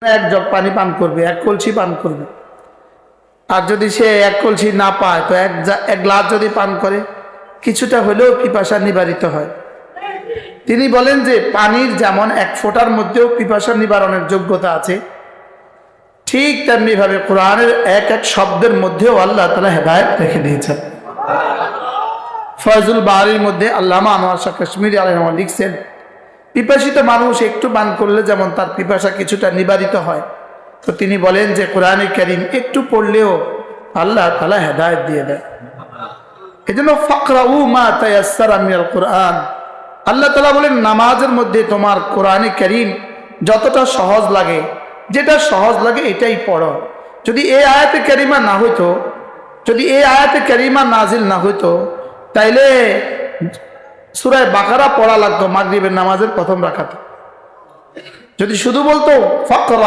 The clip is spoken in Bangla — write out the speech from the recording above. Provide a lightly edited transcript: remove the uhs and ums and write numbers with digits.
এক জগ পানি পান করবে, এক কলসি পান করবে। আর যদি সে এক কলসি না পায় তো এক গ্লাস যদি পান করে কিছুটা হলেও পিপাসা নিবারিত হয়। তিনি বলেন যে পানির যেমন এক ফোঁটার মধ্যেও পিপাসা নিবারণের যোগ্যতা আছে, ঠিক তেমনি ভাবে কোরআনের এক এক শব্দের মধ্যেও আল্লাহ তাআলা হেদায়েত রেখে দিয়েছেন। ফয়জুল বারির মধ্যে আল্লামা আনোয়ার শাহ কাশ্মীরি আলাইহিস লিখছেন, পিপাসিত মানুষ একটু পান করলে যেমন তার পিপাসা কিছুটা নিবারিত হয়, তো তিনি বলেন যে কোরআনে কারীম একটু পড়লেও আল্লাহ তাআলা হেদায়েত দিয়ে দেয়। এজন্য ফাকরাউ মা তায়াসসারা মিনাল কোরআন, আল্লাহ তাআলা বলেন নামাজের মধ্যে তোমার কোরআনে কারীম যতটা সহজ লাগে, যেটা সহজ লাগে এটাই পড়ো। যদি এই আয়াতে কারিমা না হইতো, যদি এই আয়াতে কারিমা নাজিল না হইতো, তাইলে সূরা বাকারা পড়া লাগতো মাগরিবের নামাজের প্রথম রাকাতে। যদি শুধু বলতো ফাকরা